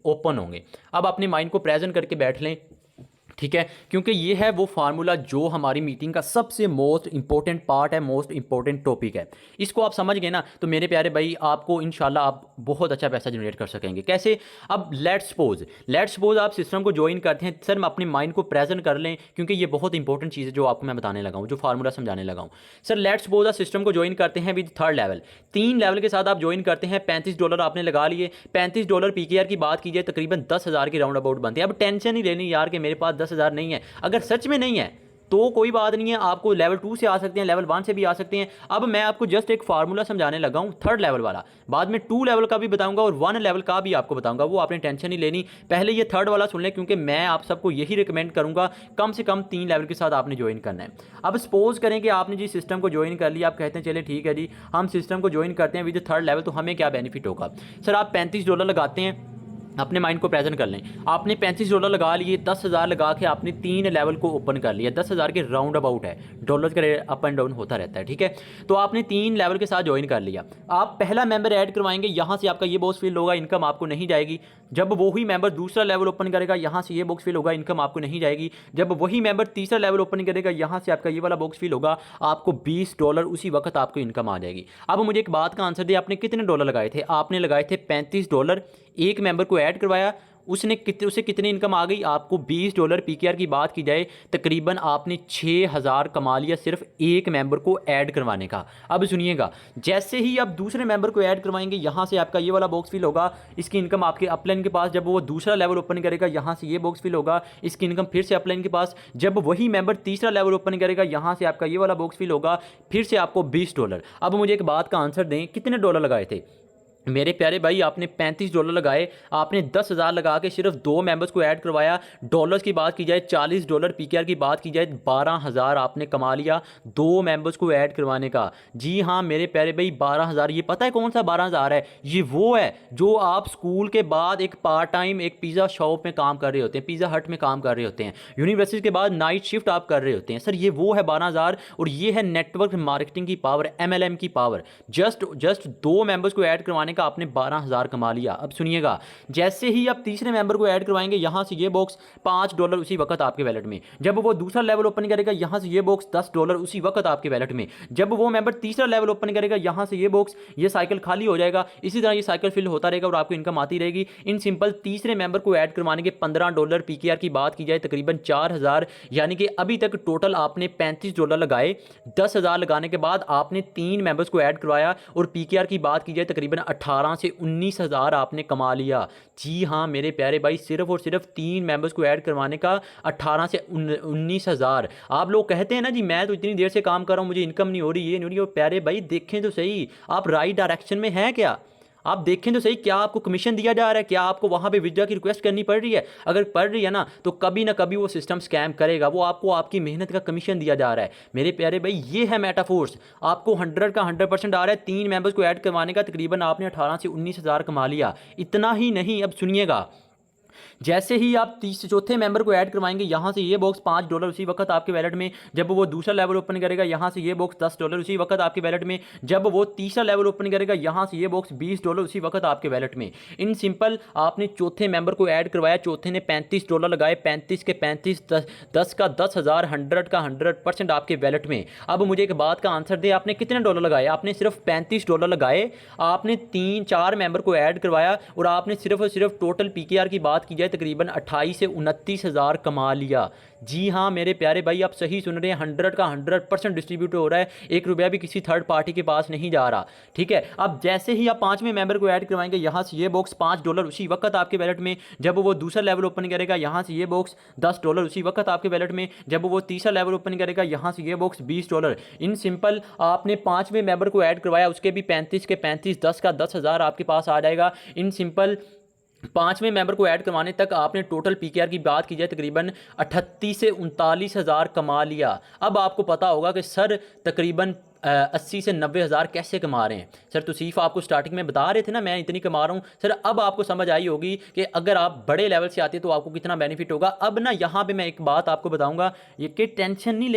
B: ओपन होंगे, अब अपने माइंड को प्रेजेंट करके बैठ लें। ठीक है, क्योंकि ये है वो फार्मूला जो हमारी मीटिंग का सबसे मोस्ट इंपॉर्टेंट पार्ट है, मोस्ट इंपॉर्टेंट टॉपिक है। इसको आप समझ गए ना, तो मेरे प्यारे भाई आपको इंशाल्लाह आप बहुत अच्छा पैसा जनरेट कर सकेंगे। कैसे? अब लेट्स सपोज आप सिस्टम को ज्वाइन करते हैं। सर अपने माइंड को प्रेजेंट कर लें, क्योंकि ये बहुत इंपॉर्टेंट चीज़ है जो आपको मैं बताने लगा हूँ, जो फार्मूला समझाने लगा हूँ। सर लेट्स सपोज आप सिस्टम को ज्वाइन करते हैं विद थर्ड लेवल, 3 लेवल के साथ आप ज्वाइन करते हैं। $35 आपने लगा लिए। $35 PKR की बात कीजिए तकरीबन 10,000 के राउंड अबाउट बनते हैं। अब टेंशन ही लेनी यार कि मेरे पास 10,000 नहीं है, अगर सच में नहीं है तो कोई बात नहीं है, आपको लेवल 2 से आ सकते हैं, लेवल 1 से भी आ सकते हैं। अब मैं आपको जस्ट एक फार्मूला समझाने लगा हूं थर्ड लेवल वाला, बाद में 2 लेवल का भी बताऊंगा और 1 लेवल का भी आपको बताऊंगा, वो आपने टेंशन नहीं लेनी। पहले ये थर्ड वाला सुन लें, क्योंकि मैं आप सबको यही रिकमेंड करूंगा कम से कम 3 लेवल के साथ आपने ज्वाइन करना है। अब सपोज करें कि आपने जी सिस्टम को ज्वाइन कर लिया, आप कहते हैं चले ठीक है जी हम सिस्टम को ज्वाइन करते हैं विद थर्ड लेवल, तो हमें क्या बेनिफिट होगा। सर आप $35 लगाते हैं, अपने माइंड को प्रेजेंट कर लें, आपने $35 लगा लिए, 10,000 लगा के आपने 3 लेवल को ओपन कर लिया। 10,000 के राउंड अबाउट है, डॉलर्स का रेट अप एंड डाउन होता रहता है। ठीक है, तो आपने 3 लेवल के साथ ज्वाइन कर लिया। आप पहला मेंबर ऐड करवाएंगे, यहाँ से आपका ये बॉक्स फिल होगा, इनकम आपको नहीं जाएगी। जब वही मेंबर दूसरा लेवल ओपन करेगा, यहाँ से ये बॉक्स फिल होगा, इनकम आपको नहीं जाएगी। जब वही मेंबर तीसरा लेवल ओपन करेगा, यहाँ से आपका ये वाला बॉक्स फिल होगा, आपको $20 उसी वक्त आपको इनकम आ जाएगी। अब मुझे एक बात का आंसर दिया, आपने कितने डॉलर लगाए थे? आपने लगाए थे $35। एक मेंबर को ऐड करवाया, उसे कितनी इनकम आ गई? आपको $20। PKR की बात की जाए तकरीबन आपने 6,000 कमा लिया सिर्फ एक मेंबर को ऐड करवाने का। अब सुनिएगा, जैसे ही आप दूसरे मेंबर को ऐड करवाएंगे, यहाँ से आपका ये वाला बॉक्स फिल होगा, इसकी इनकम आपके अपलाइन के पास। जब वो दूसरा लेवल ओपन करेगा, यहाँ से ये बॉक्स फिल होगा, इसकी इनकम फिर से अपलाइन के पास। जब वही मेंबर तीसरा लेवल ओपन करेगा, यहाँ से आपका ये वाला बॉक्स फिल होगा, फिर से आपको $20। अब मुझे एक बात का आंसर दें, कितने डॉलर लगाए थे मेरे प्यारे भाई? आपने $35 लगाए, आपने 10,000 लगा के सिर्फ 2 मेंबर्स को ऐड करवाया। डॉलर्स की बात की जाए $40, PKR की बात की जाए 12,000 आपने कमा लिया 2 मेंबर्स को ऐड करवाने का। जी हाँ मेरे प्यारे भाई, 12,000। ये पता है कौन सा 12,000 है? ये वो है जो आप स्कूल के बाद एक पार्ट टाइम एक पिज़्ज़ा शॉप में काम कर रहे होते हैं, पिज़्ज़ा हट में काम कर रहे होते हैं, यूनिवर्सिटी के बाद नाइट शिफ्ट आप कर रहे होते हैं। सर ये वो है 12,000, और ये है नेटवर्क मार्केटिंग की पावर, MLM की पावर। जस्ट 2 मेंबर्स को ऐड करवाने का आपने 12,000 कमा लिया। अब सुनिएगा, जैसे ही आप तीसरे मेंबर को ऐड करवाएंगे, यहां से ये बॉक्स $5 उसी वक्त आपके वैलेट में। जब वो दूसरा लेवल ओपन करेगा, यहां से ये बॉक्स $10 उसी वक्त आपके वैलेट में। जब वो मेंबर तीसरा लेवल ओपन करेगा, यहां से ये बॉक्स, ये साइकिल खाली हो जाएगा। इसी तरह ये साइकिल फिल होता रहेगा और आपको इनकम आती रहेगी। इन सिंपल तीसरे मेंबर को ऐड करवाने के $15, PKR की बात की जाए तकरीबन 4,000, यानी कि अभी तक टोटल आपने $35 लगाए। 10,000 लगाने के बाद आपने 3 मेंबर्स को ऐड करवाया और PKR की बात की जाए तकरीबन 18 से 19,000 आपने कमा लिया। जी हाँ मेरे प्यारे भाई, सिर्फ और सिर्फ 3 मेंबर्स को ऐड करवाने का 18 से 19,000। आप लोग कहते हैं ना जी मैं तो इतनी देर से काम कर रहा हूँ, मुझे इनकम नहीं हो रही, ये नहीं हो रही। प्यारे भाई देखें तो सही, आप राइट डायरेक्शन में हैं क्या? आप देखें तो सही, क्या आपको कमीशन दिया जा रहा है? क्या आपको वहां पे विड्रॉ की रिक्वेस्ट करनी पड़ रही है? अगर पड़ रही है ना, तो कभी ना कभी वो सिस्टम स्कैम करेगा। वो आपको आपकी मेहनत का कमीशन दिया जा रहा है। मेरे प्यारे भाई ये है मेटाफोर्स, आपको 100 का 100% आ रहा है। 3 मेंबर्स को ऐड करवाने का तकरीबन आपने 18 से 19,000 कमा लिया। इतना ही नहीं, अब सुनिएगा, जैसे ही आप चौथे मेंबर को ऐड करवाएंगे, यहाँ से ये बॉक्स $5 उसी वक्त आपके वैलेट में। जब वो दूसरा लेवल ओपन करेगा, यहाँ से ये बॉक्स $10 उसी वक्त आपके वैलेट में। जब वो तीसरा लेवल ओपन करेगा, यहाँ से ये बॉक्स $20 उसी वक्त आपके वैलेट में। इन सिंपल आपने चौथे मेंबर को ऐड करवाया, चौथे ने $35 लगाए, 35 के 35, 10 का 10,000, 100 का 100% आपके वैलेट में। अब मुझे एक बात का आंसर दे, आपने कितने डॉलर लगाए? आपने सिर्फ $35 लगाए, आपने 3-4 मेंबर को ऐड करवाया और आपने सिर्फ और सिर्फ टोटल PKR की बात की जाए तकरीबन 28 से 29 हज़ार कमा लिया। जी हाँ मेरे प्यारे भाई, आप सही सुन रहे हैं, 100 का 100% डिस्ट्रीब्यूट हो रहा है, 1 रुपया भी किसी थर्ड पार्टी के पास नहीं जा रहा। ठीक है, अब जैसे ही आप 5वें मेंबर को ऐड करवाएंगे, यहाँ से ये बॉक्स $5 उसी वक्त आपके वैलेट में, जब वो दूसरा लेवल ओपन करेगा यहाँ से ये बॉक्स $10 उसी वक्त आपके वैलेट में, जब वो तीसरा लेवल ओपन करेगा यहाँ से ये बॉक्स $20। इन सिंपल आपने 5वें मेंबर को ऐड करवाया, उसके भी 35 के 35, 10 का 10,000 आपके पास आ जाएगा। इन सिंपल 5वें मेंबर को ऐड करवाने तक आपने टोटल पीकेआर की बात की जाए तकरीबन 38 से 39 हज़ार कमा लिया। अब आपको पता होगा कि सर तकरीबन 80 से 90 हज़ार कैसे कमा रहे हैं। सर तो सिर्फ आपको स्टार्टिंग में बता रहे थे ना मैं इतनी कमा रहा हूँ। सर अब आपको समझ आई होगी कि अगर आप बड़े लेवल से आते तो आपको कितना बेनिफिट होगा। अब ना यहाँ पे मैं एक बात आपको बताऊँगा, ये कि टेंशन नहीं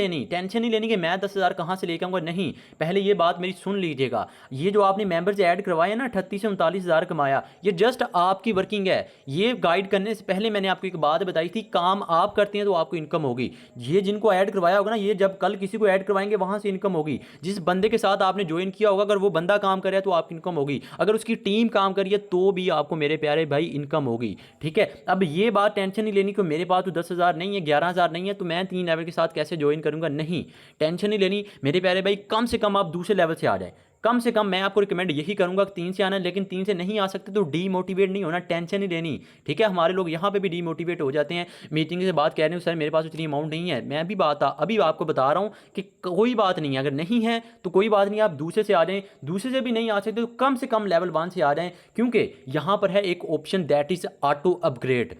B: लेनी कि मैं 10,000 कहाँ से लेकर आऊँगा, नहीं। पहले ये बात मेरी सुन लीजिएगा, ये जो आपने मेंबर्स ऐड करवाए ना 38 से 39 हज़ार कमाया, ये जस्ट आपकी वर्किंग है। ये गाइड करने से पहले मैंने आपको एक बात बताई थी, काम आप करते हैं तो आपको इनकम होगी। ये जिनको ऐड करवाया होगा ना, ये जब कल किसी को ऐड करवाएंगे वहाँ से इनकम होगी। जिस बंदे के साथ आपने ज्वाइन किया होगा, अगर वो बंदा काम कर रहा है तो आपकी इनकम होगी, अगर उसकी टीम काम करी है तो भी आपको मेरे प्यारे भाई इनकम होगी। ठीक है, अब ये बात टेंशन नहीं लेनी कि मेरे पास तो 10,000 नहीं है, 11,000 नहीं है, तो मैं 3 लेवल के साथ कैसे ज्वाइन करूंगा, नहीं। टेंशन नहीं लेनी मेरे प्यारे भाई, कम से कम आप दूसरे लेवल से आ जाए। कम से कम मैं आपको रिकमेंड यही करूंगा कि 3 से आना है, लेकिन 3 से नहीं आ सकते तो डीमोटिवेट नहीं होना, टेंशन नहीं लेनी। ठीक है, हमारे लोग यहाँ पे भी डीमोटिवेट हो जाते हैं, मीटिंग से बात कह रहे हो सर मेरे पास उतनी अमाउंट नहीं है। मैं भी अभी आपको बता रहा हूँ कि कोई बात नहीं है, अगर नहीं है तो कोई बात नहीं, आप दूसरे से आ जाएं। दूसरे से भी नहीं आ सकते तो कम से कम लेवल 1 से आ जाएं, क्योंकि यहाँ पर है एक option that is auto upgrade.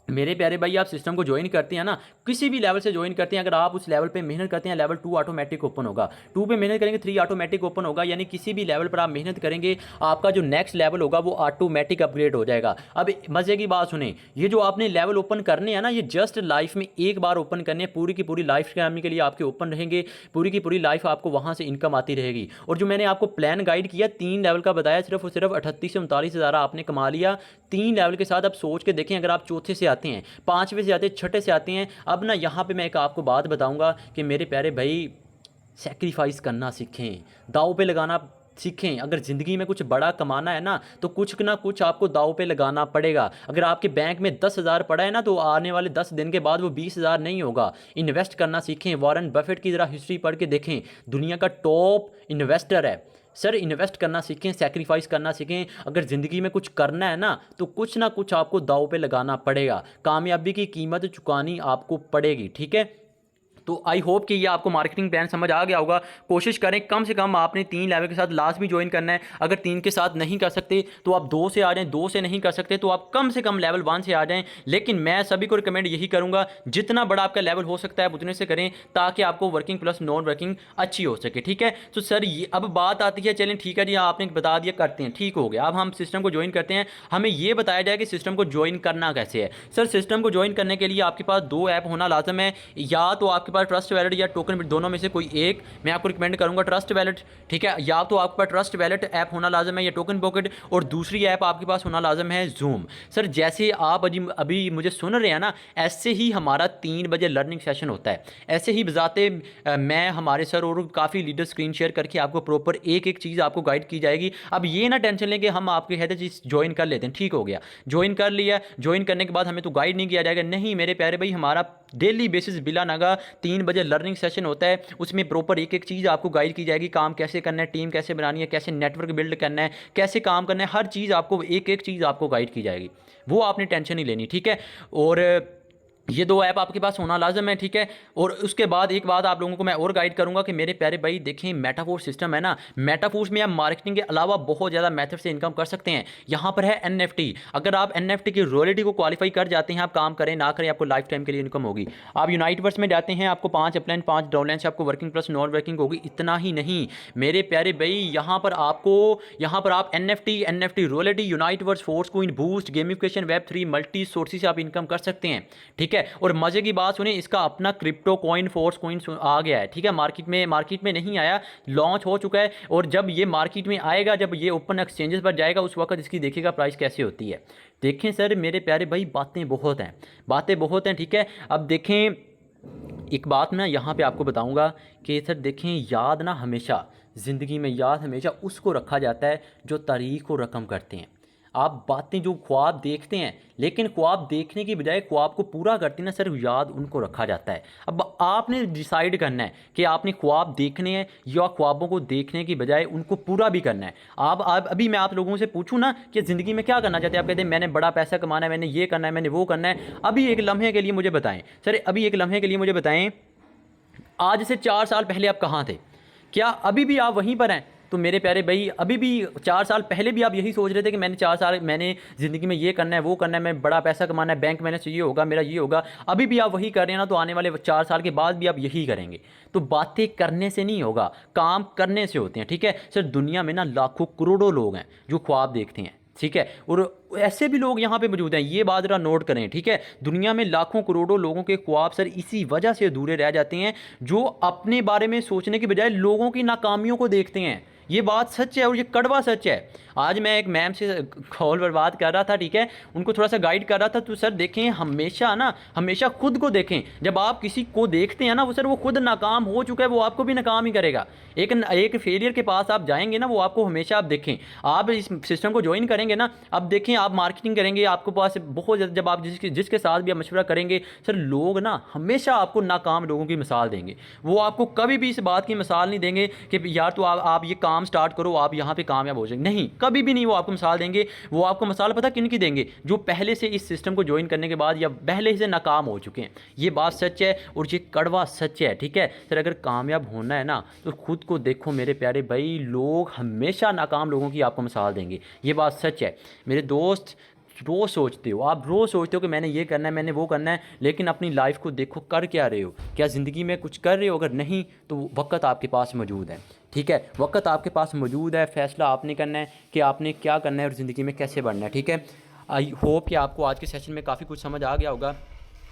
B: मेरे प्यारे भाई, आप सिस्टम को ज्वाइन करते हैं ना, किसी भी लेवल से ज्वाइन करते हैं, अगर आप उस लेवल पे मेहनत करते हैं, लेवल 2 ऑटोमेटिक ओपन होगा, 2 पे मेहनत करेंगे 3 ऑटोमेटिक ओपन होगा। यानी किसी भी लेवल पर आप मेहनत करेंगे, आपका जो नेक्स्ट लेवल होगा वो ऑटोमेटिक अपग्रेड हो जाएगा। अब मज़े की बात सुने, ये जो आपने लेवल ओपन करने हैं ना, ये जस्ट लाइफ में एक बार ओपन करने हैं, पूरी की पूरी लाइफ के लिए आपके ओपन रहेंगे, पूरी की पूरी लाइफ आपको वहाँ से इनकम आती रहेगी। और जो मैंने आपको प्लान गाइड किया 3 लेवल का बताया, सिर्फ और सिर्फ 38 से 39 हज़ार आपने कमा लिया 3 लेवल के साथ। अब सोच के देखें, अगर आप चौथे से आते हैं, 5वें से आते हैं, छठे से आते हैं। अब ना यहाँ पे मैं एक आपको बात बताऊंगा कि मेरे प्यारे भाई, सेक्रीफाइस करना सीखें, दाव पे लगाना सीखें। अगर ज़िंदगी में कुछ बड़ा कमाना है ना, तो कुछ ना कुछ आपको दाव पे लगाना पड़ेगा। अगर आपके बैंक में 10,000 पड़ा है ना, तो आने वाले 10 दिन के बाद वो 20,000 नहीं होगा। इन्वेस्ट करना सीखें। वॉरेन बफेट की ज़रा हिस्ट्री पढ़ के देखें, दुनिया का टॉप इन्वेस्टर है। सर इन्वेस्ट करना सीखें, सेक्रीफाइस करना सीखें। अगर ज़िंदगी में कुछ करना है ना कुछ आपको दाव पे लगाना पड़ेगा, कामयाबी की कीमत चुकानी आपको पड़ेगी। ठीक है, तो आई होप कि ये आपको मार्केटिंग प्लान समझ आ गया होगा। कोशिश करें कम से कम आपने 3 लेवल के साथ लास्ट भी ज्वाइन करना है। अगर 3 के साथ नहीं कर सकते तो आप 2 से आ जाएं, 2 से नहीं कर सकते तो आप कम से कम लेवल 1 से आ जाएं। लेकिन मैं सभी को रिकमेंड यही करूंगा, जितना बड़ा आपका लेवल हो सकता है आप उतने से करें, ताकि आपको वर्किंग प्लस नॉन वर्किंग अच्छी हो सके। ठीक है, तो सर ये अब बात आती है, चलें ठीक है जी, आपने बता दिया, करते हैं, ठीक हो गया। अब हम सिस्टम को ज्वाइन करते हैं। हमें ये बताया जाए कि सिस्टम को ज्वाइन करना कैसे है। सर सिस्टम को ज्वाइन करने के लिए आपके पास 2 ऐप होना लाजम है, या तो आपके पास ट्रस्ट वैलेट या टोकन बिट, दोनों में से कोई एक मैं आपको रिकमेंड करूंगा, ट्रस्ट वैलेट। ठीक है, या तो आपके पास ट्रस्ट वैलेट ऐप होना लाजम है या टोकन पॉकेट, और दूसरी ऐप आपके पास होना लाजम है जूम। सर जैसे आप अभी मुझे सुन रहे हैं ना, ऐसे ही हमारा 3 बजे लर्निंग सेशन होता है। ऐसे ही बजाते मैं, हमारे सर और काफ़ी लीडर स्क्रीन शेयर करके आपको प्रॉपर एक एक चीज़ आपको गाइड की जाएगी। अब ये ना टेंशन लें कि हम आपके कहते चीज़ ज्वाइन कर लेते हैं, ठीक हो गया, ज्वाइन कर लिया, ज्वाइन करने के बाद हमें तो गाइड नहीं किया जाएगा। नहीं मेरे प्यारे भाई, हमारा डेली बेसिस बिला नागा 3 बजे लर्निंग सेशन होता है। उसमें प्रॉपर एक एक चीज़ आपको गाइड की जाएगी, काम कैसे करना है, टीम कैसे बनानी है, कैसे नेटवर्क बिल्ड करना है, कैसे काम करना है, हर चीज़ आपको एक एक चीज़ आपको गाइड की जाएगी। वो आपने टेंशन नहीं लेनी। ठीक है, और ये 2 ऐप आपके पास होना लाजम है। ठीक है, और उसके बाद एक बात आप लोगों को मैं और गाइड करूंगा कि मेरे प्यारे भाई देखें, मेटाफोर्स सिस्टम है ना, मेटाफोर्स में आप मार्केटिंग के अलावा बहुत ज़्यादा मेथड से इनकम कर सकते हैं। यहाँ पर है NFT। अगर आप NFT की रॉयल्टी को क्वालिफाई कर जाते हैं, आप काम करें ना करें, आपको लाइफ टाइम के लिए इनकम होगी। आप यूनाइटवर्स में जाते हैं, आपको 5 अपलाइन 5 डाउनलाइन से आपको वर्किंग प्लस नॉन वर्किंग होगी। इतना ही नहीं मेरे प्यारे भाई, यहाँ पर आप NFT royalty, Uniteverse, force coin, boost, gamification, Web3 multi sources से आप इनकम कर सकते हैं। ठीक है, और मजे की बात सुनिए, इसका अपना क्रिप्टो कॉइन, फोर्स कॉइन आ गया है। ठीक है, मार्केट में नहीं आया, लॉन्च हो चुका है, और जब ये मार्केट में आएगा, जब ये ओपन एक्सचेंजेस पर जाएगा, उस वक्त इसकी देखिएगा प्राइस कैसे होती है। देखें सर मेरे प्यारे भाई, बातें बहुत हैं। ठीक है, अब देखें एक बात ना यहाँ पे आपको बताऊँगा कि सर देखें, याद ना हमेशा ज़िंदगी में, याद हमेशा उसको रखा जाता है जो तारीख को रकम करते हैं। आप बातें जो ख्वाब देखते हैं, लेकिन ख्वाब देखने की बजाय ख्वाब को पूरा करते हैं ना, सिर्फ याद उनको रखा जाता है। अब आपने डिसाइड करना है कि आपने ख्वाब देखने हैं या ख्वाबों को देखने की बजाय उनको पूरा भी करना है। आप अभी मैं आप लोगों से पूछूं ना कि ज़िंदगी में क्या करना चाहते हैं, आप कहते हैं मैंने बड़ा पैसा कमाना है, मैंने ये करना है, मैंने वो करना है। अभी एक लम्हे के लिए मुझे बताएं सर, अभी एक लम्हे के लिए मुझे बताएं, आज से 4 साल पहले आप कहाँ थे? क्या अभी भी आप वहीं पर हैं? तो मेरे प्यारे भाई, अभी भी 4 साल पहले भी आप यही सोच रहे थे कि मैंने 4 साल मैंने ज़िंदगी में ये करना है, वो करना है, मैं बड़ा पैसा कमाना है, बैंक मैनेज ये होगा, मेरा ये होगा। अभी भी आप वही कर रहे हैं ना, तो आने वाले 4 साल के बाद भी आप यही करेंगे। तो बातें करने से नहीं होगा, काम करने से होते हैं, ठीक है सर। दुनिया में ना लाखों करोड़ों लोग हैं जो ख्वाब देखते हैं, ठीक है, और ऐसे भी लोग यहाँ पे मौजूद हैं, ये बात जरा नोट करें, ठीक है। दुनिया में लाखों करोड़ों लोगों के ख्वाब सर इसी वजह से अधूरे रह जाते हैं, जो अपने बारे में सोचने के बजाय लोगों की नाकामियों को देखते हैं। ये बात सच है और ये कड़वा सच है। आज मैं एक मैम से कॉल पर बात कर रहा था, ठीक है, उनको थोड़ा सा गाइड कर रहा था। तो सर देखें, हमेशा खुद को देखें। जब आप किसी को देखते हैं ना, वो सर वो खुद नाकाम हो चुका है, वो आपको भी नाकाम ही करेगा। एक फेलियर के पास आप जाएंगे ना, वो आपको हमेशा, आप देखें, आप इस सिस्टम को ज्वाइन करेंगे ना, अब देखें आप मार्केटिंग करेंगे, आपके पास बहुत ज़्यादा, जब आप जिसके साथ भी आप मशवरा करेंगे सर, लोग ना हमेशा आपको नाकाम लोगों की मिसाल देंगे। वो आपको कभी भी इस बात की मिसाल नहीं देंगे कि यार तो आप ये काम स्टार्ट करो, आप यहाँ पे कामयाब हो जाएंगे, नहीं, कभी भी नहीं वो आपको मिसाल देंगे। वो आपको मिसाल पता किन की देंगे? जो पहले से इस सिस्टम को ज्वाइन करने के बाद या पहले से नाकाम हो चुके हैं। ये बात सच है और ये कड़वा सच है, ठीक है सर। अगर कामयाब होना है ना, तो खुद को देखो मेरे प्यारे भाई, लोग हमेशा नाकाम लोगों की आपको मिसाल देंगे, ये बात सच है मेरे दोस्त। रोज़ सोचते हो, आप रोज़ सोचते हो कि मैंने ये करना है, मैंने वो करना है, लेकिन अपनी लाइफ को देखो, कर क्या रहे हो? क्या ज़िंदगी में कुछ कर रहे हो? अगर नहीं तो वक्त आपके पास मौजूद है, ठीक है, वक्त आपके पास मौजूद है। फैसला आपने करना है कि आपने क्या करना है और ज़िंदगी में कैसे बढ़ना है, ठीक है। आई होप कि आपको आज के सेशन में काफ़ी कुछ समझ आ गया होगा।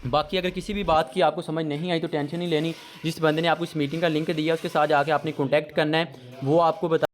B: बाकी अगर किसी भी बात की आपको समझ नहीं आई तो टेंशन नहीं लेनी। जिस बंदे ने आपको इस मीटिंग का लिंक दिया, उसके साथ जाके आपने कॉन्टैक्ट करना है, वो आपको बता